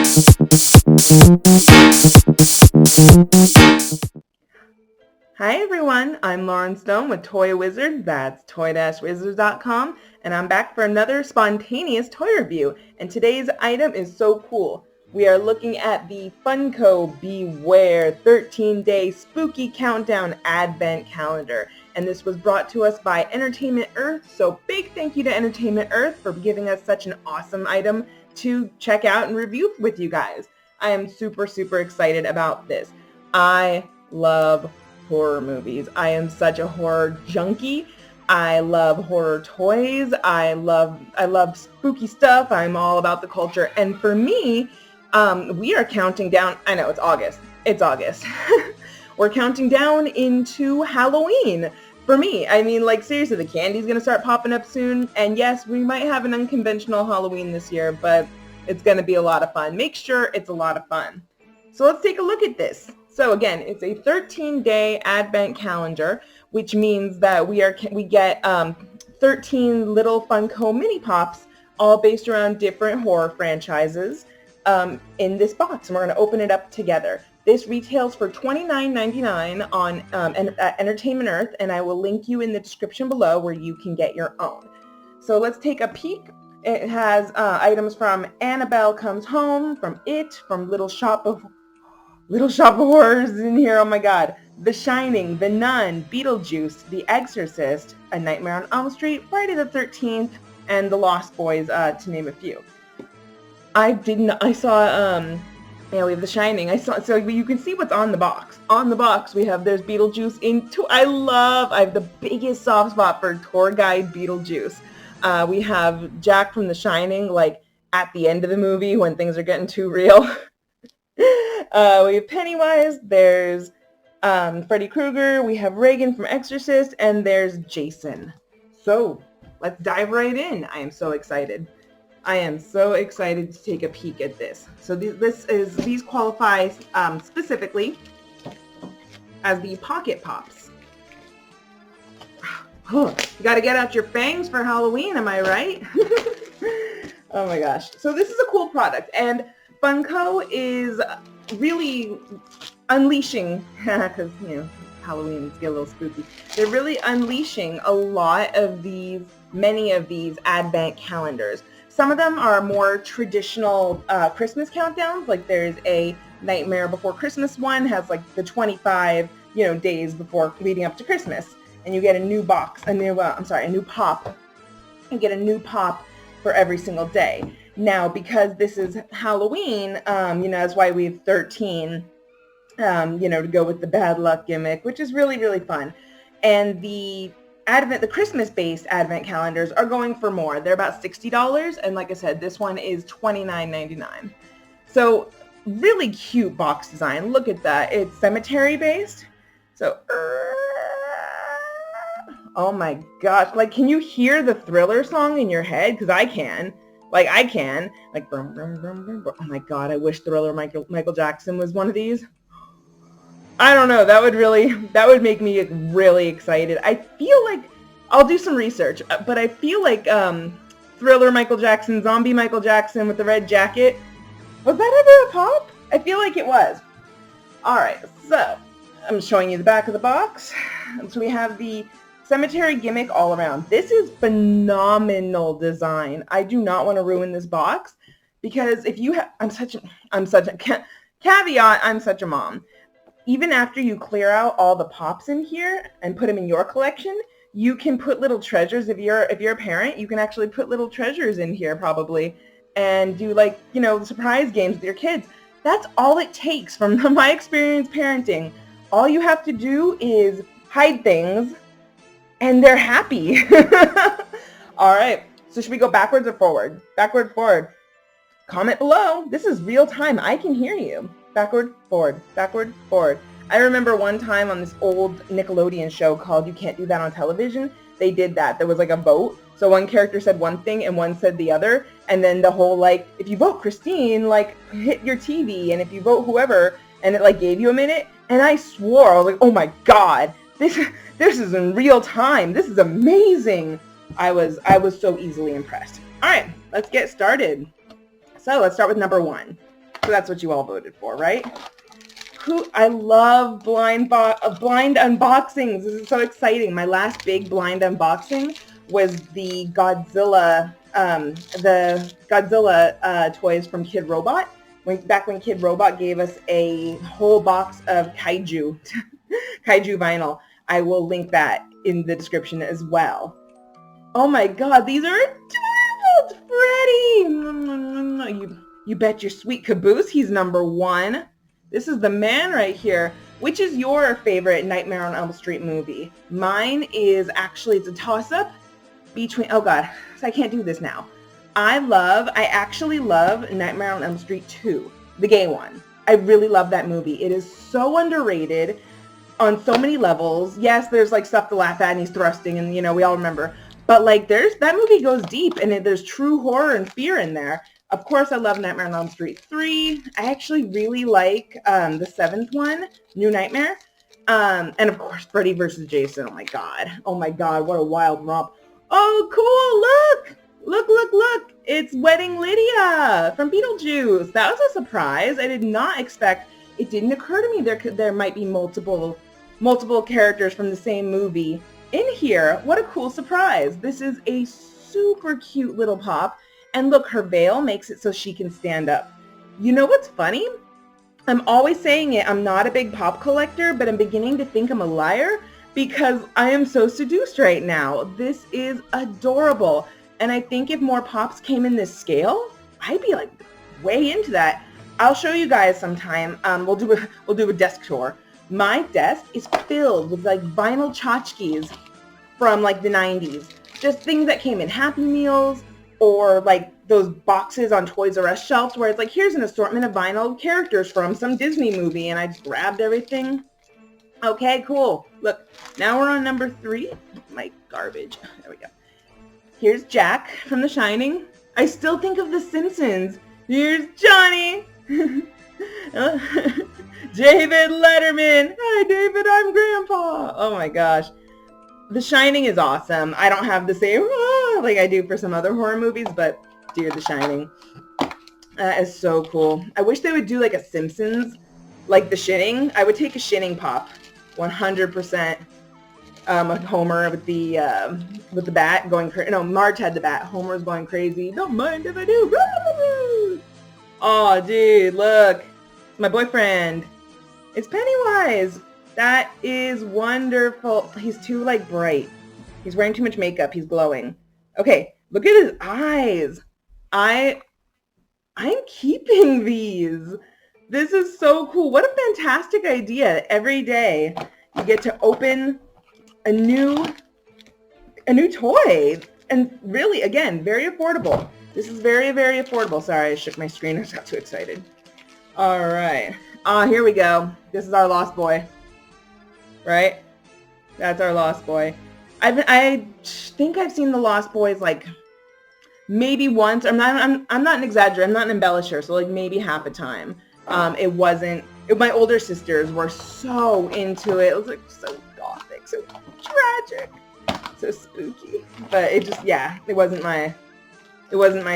Hi everyone, I'm Lauren Stone with Toy Wizard, that's toy-wizards.com, and I'm back for another spontaneous toy review. And today's item is so cool. We are looking at the Funko Beware 13-day spooky countdown advent calendar. And this was brought to us by Entertainment Earth, so big thank you to Entertainment Earth for giving us such an awesome item to check out and review with you guys. I am super excited about this. I love horror movies. I am such a horror junkie. I love horror toys. I love spooky stuff. I'm all about the culture. And for me, we are counting down. I know it's August. It's August. We're counting down into Halloween. For me, I mean, like, seriously, the candy's gonna start popping up soon. And yes, we might have an unconventional Halloween this year, but it's gonna be a lot of fun. Make sure it's a lot of fun. So let's take a look at this. So again, it's a 13-day advent calendar, which means that we get 13 little Funko mini pops, all based around different horror franchises, in this box, and we're going to open it up together. This retails for $29.99 on Entertainment Earth, and I will link you in the description below where you can get your own. So let's take a peek. It has items from Annabelle Comes Home, from It, from Little Shop of Horrors in here, oh my god. The Shining, The Nun, Beetlejuice, The Exorcist, A Nightmare on Elm Street, Friday the 13th, and The Lost Boys, to name a few. Yeah, we have The Shining. So you can see what's on the box. On the box, there's Beetlejuice I have the biggest soft spot for tour guide Beetlejuice. We have Jack from The Shining, like, at the end of the movie when things are getting too real. We have Pennywise, there's Freddy Krueger, we have Reagan from Exorcist, and there's Jason. So, let's dive right in. I am so excited. I am so excited to take a peek at this. So these qualify specifically as the Pocket Pops. You gotta get out your fangs for Halloween, am I right? Oh my gosh. So this is a cool product, and Funko is really unleashing, because, you know, Halloween get a little spooky. They're really unleashing many of these advent calendars. Some of them are more traditional Christmas countdowns, like there's a Nightmare Before Christmas one, has like the 25, days before leading up to Christmas. And you get a new pop. You get a new pop for every single day. Now, because this is Halloween, that's why we have 13, to go with the bad luck gimmick, which is really fun. And the Christmas-based advent calendars are going for more. They're about $60, and like I said, this one is $29.99. So, really cute box design. Look at that. It's cemetery-based. So, oh my gosh. Like, can you hear the Thriller song in your head? Because I can. I can. Like, brum, brum, brum, brum, brum. Oh my god, I wish Thriller Michael Jackson was one of these. I don't know, that would make me really excited. I feel like, I'll do some research, but I feel like Thriller Michael Jackson, Zombie Michael Jackson with the red jacket, was that ever a pop? I feel like it was. Alright, so, I'm showing you the back of the box. So we have the cemetery gimmick all around. This is phenomenal design. I do not want to ruin this box, because if you have, I'm such a caveat, I'm such a mom. Even after you clear out all the pops in here and put them in your collection, you can put little treasures. If you're a parent, you can actually put little treasures in here probably, and do surprise games with your kids. That's all it takes from my experience parenting. All you have to do is hide things, and they're happy. All right. So should we go backwards or forward? Backward, forward. Comment below. This is real time. I can hear you. Backward, forward, backward, forward. I remember one time on this old Nickelodeon show called You Can't Do That on Television, they did that. There was like a vote. So one character said one thing and one said the other. And then the whole, if you vote Christine, hit your TV. And if you vote whoever, and it, gave you a minute. And I swore, I was like, oh my god, this is in real time. This is amazing. I was so easily impressed. All right, let's get started. So let's start with number one. So that's what you all voted for, right? I love blind unboxings. This is so exciting. My last big blind unboxing was the Godzilla toys from Kidrobot. Back when Kidrobot gave us a whole box of kaiju vinyl. I will link that in the description as well. Oh my God, these are adorable! Freddy! You bet your sweet caboose he's number one. This is the man right here. Which is your favorite Nightmare on Elm Street movie? Mine is actually, it's a toss-up between, oh God, I can't do this now. I actually love Nightmare on Elm Street 2, the gay one. I really love that movie. It is so underrated on so many levels. Yes, there's like stuff to laugh at and he's thrusting and you know, we all remember. But like that movie goes deep and there's true horror and fear in there. Of course, I love Nightmare on Elm Street 3. I actually really like the 7th one, New Nightmare. And of course, Freddy vs. Jason. Oh my God. Oh my God, what a wild romp. Oh, cool, look! Look. It's Wedding Lydia from Beetlejuice. That was a surprise. I did not expect, it didn't occur to me there might be multiple characters from the same movie in here. What a cool surprise. This is a super cute little pop. And look, her veil makes it so she can stand up. You know what's funny? I'm always saying it, I'm not a big pop collector, but I'm beginning to think I'm a liar because I am so seduced right now. This is adorable. And I think if more pops came in this scale, I'd be like way into that. I'll show you guys sometime. We'll do a desk tour. My desk is filled with like vinyl tchotchkes from like the 90s. Just things that came in Happy Meals or like those boxes on Toys R Us shelves where it's like, here's an assortment of vinyl characters from some Disney movie, and I just grabbed everything. Okay, cool. Look, now we're on number 3. My garbage. There we go. Here's Jack from The Shining. I still think of The Simpsons. Here's Johnny. David Letterman. Hi, David. I'm Grandpa. Oh my gosh. The Shining is awesome. I don't have the same like I do for some other horror movies, but dude, The Shining is so cool. I wish they would do like a Simpsons, like The Shining. I would take a Shining pop, 100%. Homer with the bat going crazy. No, Marge had the bat. Homer was going crazy. Don't mind if I do. Oh, dude, look, my boyfriend. It's Pennywise. That is wonderful. He's too like bright. He's wearing too much makeup. He's glowing. Okay, look at his eyes. I'm keeping these. This is so cool. What a fantastic idea. Every day you get to open a new toy. And really, again, very affordable. This is very, very affordable. Sorry, I shook my screen. I just got too excited. All right. Here we go. This is our Lost Boy. Right? That's our Lost Boy. I think I've seen the Lost Boys like maybe once. I'm not an exaggerator. I'm not an embellisher. So like maybe half a time. My older sisters were so into it. It was like so gothic, so tragic, so spooky. But it just, yeah, it wasn't my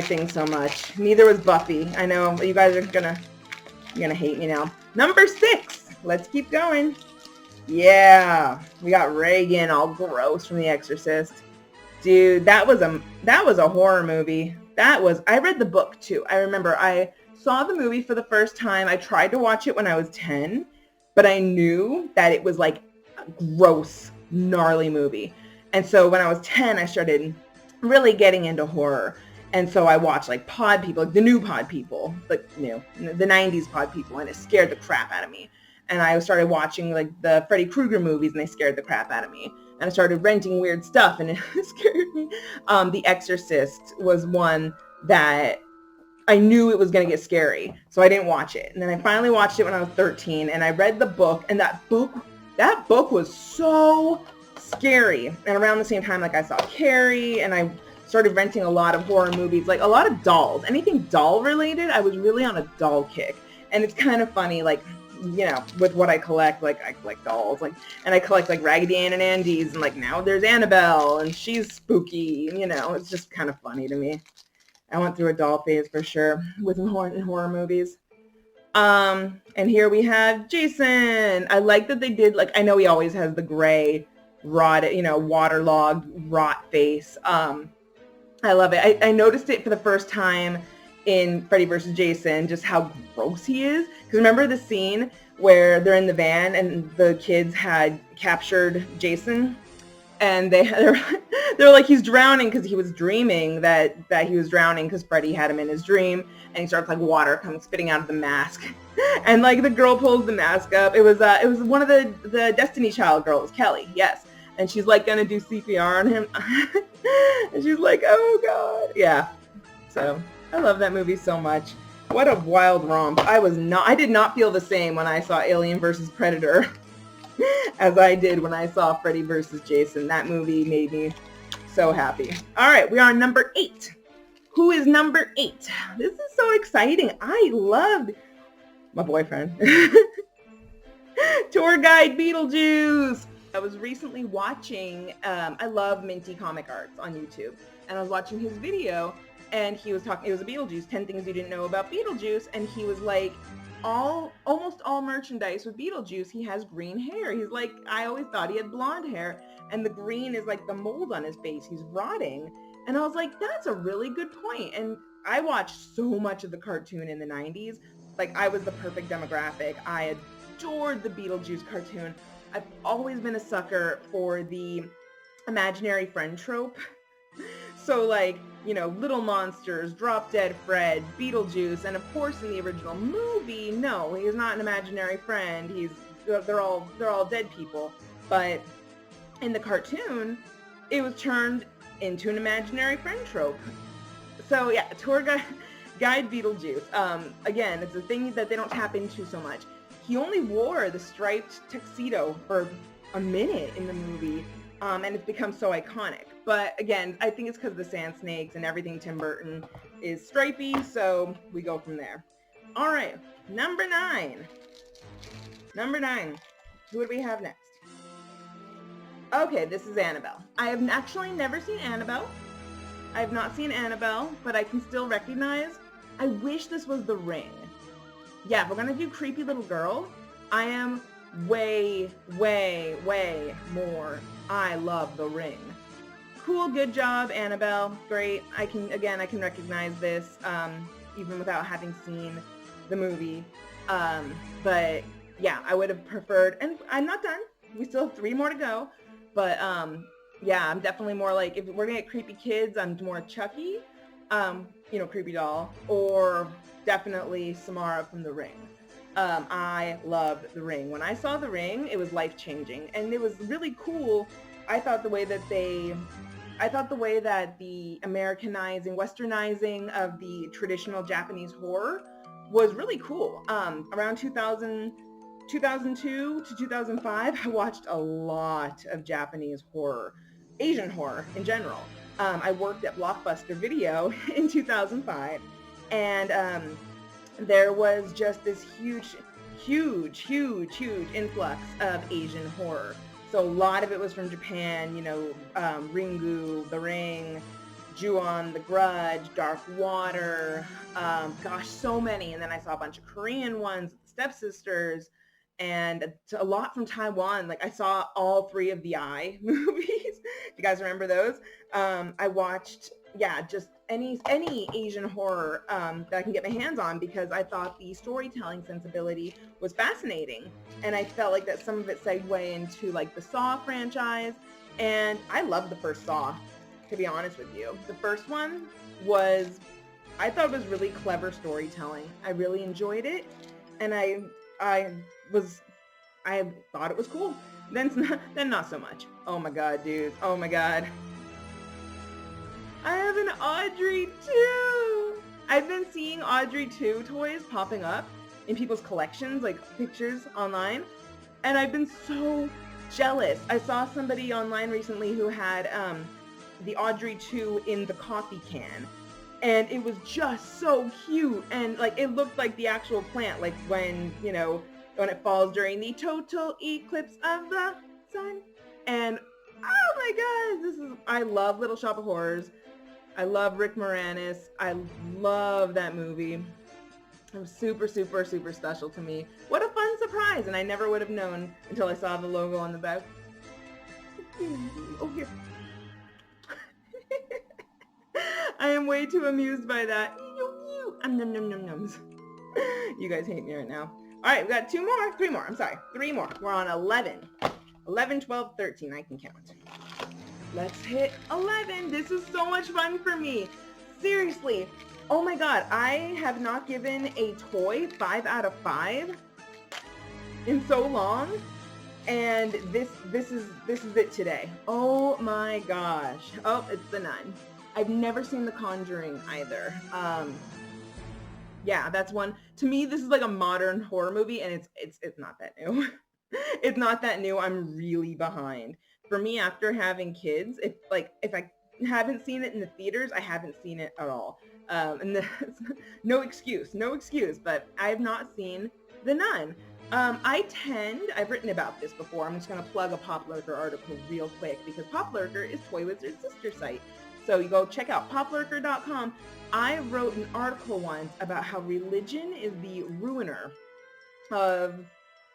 thing so much. Neither was Buffy. I know you guys are gonna hate me now. Number 6. Let's keep going. Yeah, we got Reagan all gross from The Exorcist. Dude, that was a horror movie. I read the book too. I remember I saw the movie for the first time. I tried to watch it when I was 10, but I knew that it was like a gross, gnarly movie. And so when I was 10, I started really getting into horror. And so I watched like Pod People, like the new Pod People, like the 90s Pod People, and it scared the crap out of me. And I started watching like the Freddy Krueger movies, and they scared the crap out of me. And I started renting weird stuff, and it scared me. The Exorcist was one that I knew it was going to get scary, so I didn't watch it. And then I finally watched it when I was 13, and I read the book, and that book was so scary. And around the same time, like I saw Carrie, and I started renting a lot of horror movies, like a lot of dolls. Anything doll related, I was really on a doll kick. And it's kind of funny, like, you know, with what I collect, like I collect dolls, like, and I collect like Raggedy Ann and Andy's, and like now there's Annabelle, and she's spooky, you know, it's just kind of funny to me. I went through a doll phase for sure with horror movies. And here we have Jason. I like that they did, like, I know he always has the gray, rot, waterlogged, rot face. I love it. I noticed it for the first time in Freddy vs. Jason, just how gross he is. Because remember the scene where they're in the van and the kids had captured Jason? And they're like, he's drowning because he was dreaming that he was drowning because Freddy had him in his dream, and he starts like water comes spitting out of the mask, and like the girl pulls the mask up. It was one of the Destiny Child girls, Kelly, yes, and she's like gonna do CPR on him, and she's like, oh god, yeah. So I love that movie so much. What a wild romp. I did not feel the same when I saw Alien vs. Predator as I did when I saw Freddy vs. Jason. That movie made me so happy. All right, we are on number 8. Who is number 8? This is so exciting. I loved my boyfriend. Tour Guide Beetlejuice. I was recently watching, I love Minty Comic Arts on YouTube, and I was watching his video, and he was talking, it was a Beetlejuice, 10 things you didn't know about Beetlejuice, and he was like, almost all merchandise with Beetlejuice, he has green hair. He's like, I always thought he had blonde hair, and the green is like the mold on his face. He's rotting. And I was like, that's a really good point. And I watched so much of the cartoon in the 90s. Like, I was the perfect demographic. I adored the Beetlejuice cartoon. I've always been a sucker for the imaginary friend trope. So like, Little Monsters, Drop Dead Fred, Beetlejuice, and of course in the original movie, no, he's not an imaginary friend. They're all dead people. But in the cartoon, it was turned into an imaginary friend trope. So yeah, Tour Guide Beetlejuice. Again, it's a thing that they don't tap into so much. He only wore the striped tuxedo for a minute in the movie, and it's become so iconic. But again, I think it's because of the sand snakes and everything Tim Burton is stripy, so we go from there. All right, number 9. Number 9. Who do we have next? Okay, this is Annabelle. I have actually never seen Annabelle. I have not seen Annabelle, but I can still recognize. I wish this was The Ring. Yeah, if we're gonna do creepy little girl, I am way, way, way more. I love The Ring. Cool, good job, Annabelle. Great. I can recognize this, even without having seen the movie. But yeah, I would have preferred, and I'm not done. We still have 3 more to go. But yeah, I'm definitely more like, if we're gonna get creepy kids, I'm more Chucky, creepy doll, or definitely Samara from The Ring. I loved The Ring. When I saw The Ring, it was life-changing, and it was really cool. I thought the way that the Americanizing, westernizing of the traditional Japanese horror was really cool. Around 2002 to 2005, I watched a lot of Japanese horror, Asian horror in general. I worked at Blockbuster Video in 2005, and there was just this huge influx of Asian horror. So a lot of it was from Japan, Ringu, The Ring, Ju-on, The Grudge, Dark Water, gosh, so many. And then I saw a bunch of Korean ones, Stepsisters, and a lot from Taiwan. Like, I saw all 3 of the Eye movies. You guys remember those? I watched, just any Asian horror that I can get my hands on, because I thought the storytelling sensibility was fascinating, and I felt like that some of it segued into like the Saw franchise, and I loved the first Saw, to be honest with you. The first one I thought it was really clever storytelling. I really enjoyed it, and I thought it was cool. Then not so much. Oh my god, dude. Oh my god. I have an Audrey 2! I've been seeing Audrey 2 toys popping up in people's collections, like pictures online, and I've been so jealous. I saw somebody online recently who had the Audrey 2 in the coffee can, and it was just so cute, and like it looked like the actual plant, like when it falls during the total eclipse of the sun. And oh my god, I love Little Shop of Horrors. I love Rick Moranis. I love that movie. It was super, super, super special to me. What a fun surprise, and I never would have known until I saw the logo on the back. Oh, here. I am way too amused by that. Nom, nom, nom, noms. You guys hate me right now. All right, we got three more. I'm sorry, 3 more. We're on 11. 11, 12, 13. I can count. Let's hit 11. This is so much fun for me. Seriously. Oh my god, I have not given a toy 5 out of 5 in so long. And this is it today. Oh my gosh. Oh, it's the Nun. I've never seen The Conjuring either. Yeah, that's one. To me, this is like a modern horror movie, and it's not that new. It's not that new. I'm really behind. For me, after having kids, if I haven't seen it in the theaters, I haven't seen it at all. No excuse, but I have not seen The Nun. I've written about this before. I'm just going to plug a PopLurker article real quick because PopLurker is Toy Wizard's sister site. So you go check out PopLurker.com. I wrote an article once about how religion is the ruiner of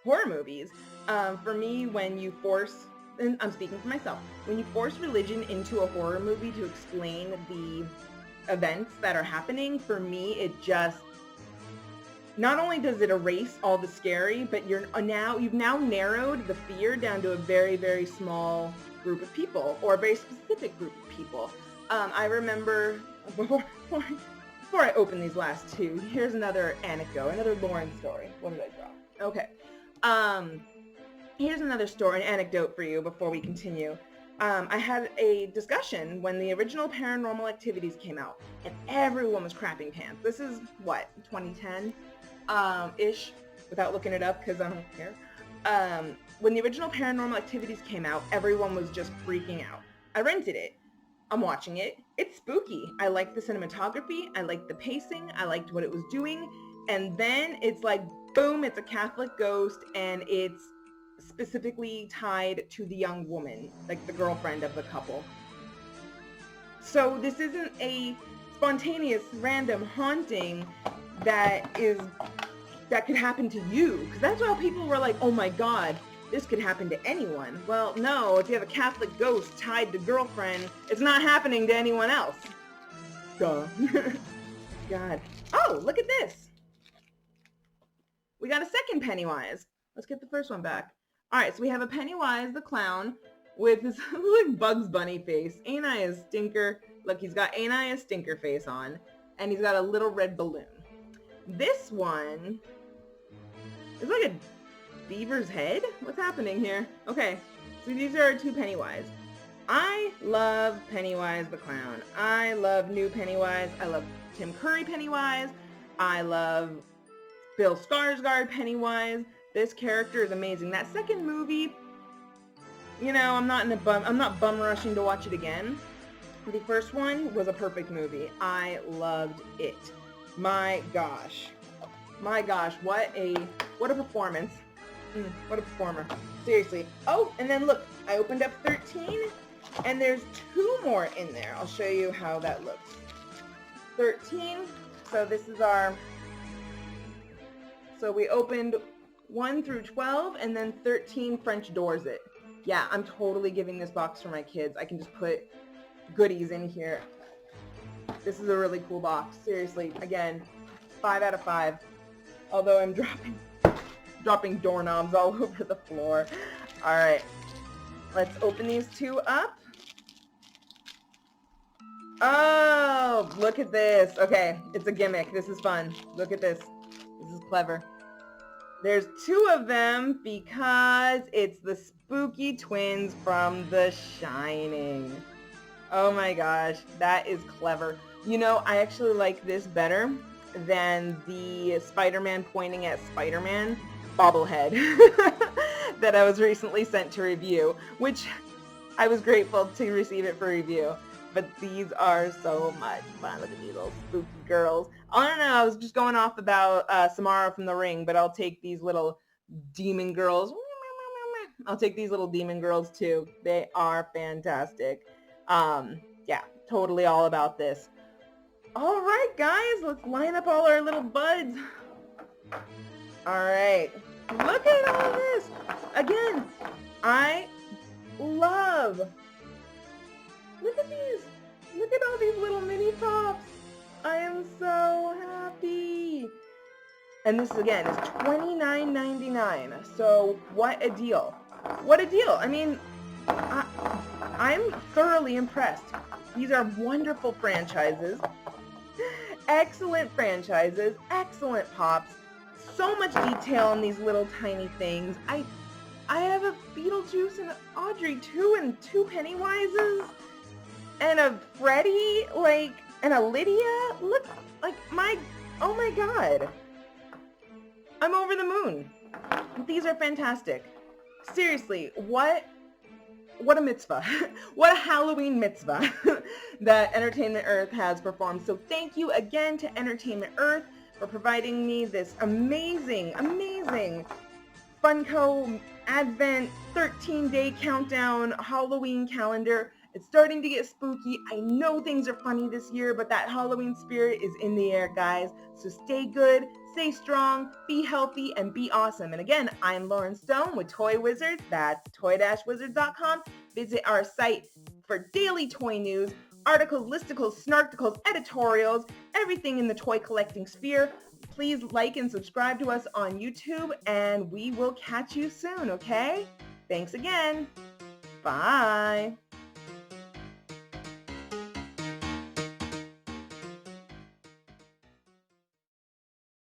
horror movies. For me, when you force, and I'm speaking for myself, when you force religion into a horror movie to explain the events that are happening, for me, it just, not only does it erase all the scary, but you've now narrowed the fear down to a very, very small group of people, or a very specific group of people. I remember, before I open these last two, here's another anecdote, another Lauren story. What did I draw? Okay. Here's another story, an anecdote for you before we continue. I had a discussion when the original Paranormal Activities came out, and everyone was crapping pants. This is, what, 2010? Ish, without looking it up because I don't care. When the original Paranormal Activities came out, everyone was just freaking out. I rented it. I'm watching it. It's spooky. I liked the cinematography. I liked the pacing. I liked what it was doing. And then it's like, boom, it's a Catholic ghost, and it's specifically tied to the young woman, like the girlfriend of the couple. So this isn't a spontaneous, random haunting that could happen to you. Because that's why people were like, oh my god, this could happen to anyone. Well, no, if you have a Catholic ghost tied to girlfriend, it's not happening to anyone else. Duh. God. Oh, look at this. We got a second Pennywise. Let's get the first one back. All right, so we have a Pennywise the clown with his like Bugs Bunny face. Ain't I a stinker? Look, he's got Ain't I a Stinker face on, and he's got a little red balloon. This one is like a beaver's head? What's happening here? Okay, so these are our two Pennywise. I love Pennywise the clown. I love new Pennywise. I love Tim Curry Pennywise. I love Bill Skarsgård Pennywise. This character is amazing. That second movie, you know, I'm not bum rushing to watch it again. The first one was a perfect movie. I loved it. My gosh, what a performance. What a performer. Seriously. Oh, and then look, I opened up 13, and there's 2 more in there. I'll show you how that looks. 13, so this is so we opened 1 through 12, and then 13 French doors it. Yeah, I'm totally giving this box for my kids. I can just put goodies in here. This is a really cool box. Seriously, again, 5 out of 5. Although I'm dropping doorknobs all over the floor. All right, let's open these 2 up. Oh, look at this. Okay, it's a gimmick. This is fun. Look at this. This is clever. There's 2 of them because it's the spooky twins from The Shining. Oh my gosh, that is clever. You know, I actually like this better than the Spider-Man pointing at Spider-Man bobblehead that I was recently sent to review, which I was grateful to receive it for review. But these are so much fun. Look at these little spooky girls. I don't know, I was just going off about Samara from The Ring, but I'll take these little demon girls. I'll take these little demon girls too. They are fantastic. Yeah, totally all about this. All right, guys, let's line up all our little buds. All right, look at all this. Again, I love, look at these. Look at all these little mini pops. I am so happy. And this again is $29.99. So what a deal. What a deal. I mean, I'm thoroughly impressed. These are wonderful franchises. Excellent franchises. Excellent pops. So much detail on these little tiny things. I have a Beetlejuice and Audrey too, and two Pennywises. And a Freddy, like, and a Lydia. Look, like, oh my god. I'm over the moon. These are fantastic. Seriously, what a mitzvah. What a Halloween mitzvah that Entertainment Earth has performed. So thank you again to Entertainment Earth for providing me this amazing, amazing Funko Advent 13-day countdown Halloween calendar. It's starting to get spooky. I know things are funny this year, but that Halloween spirit is in the air, guys. So stay good, stay strong, be healthy, and be awesome. And again, I'm Lauren Stone with Toy Wizards. That's toy-wizards.com. Visit our site for daily toy news, articles, listicles, snarkticles, editorials, everything in the toy collecting sphere. Please like and subscribe to us on YouTube, and we will catch you soon, okay? Thanks again. Bye.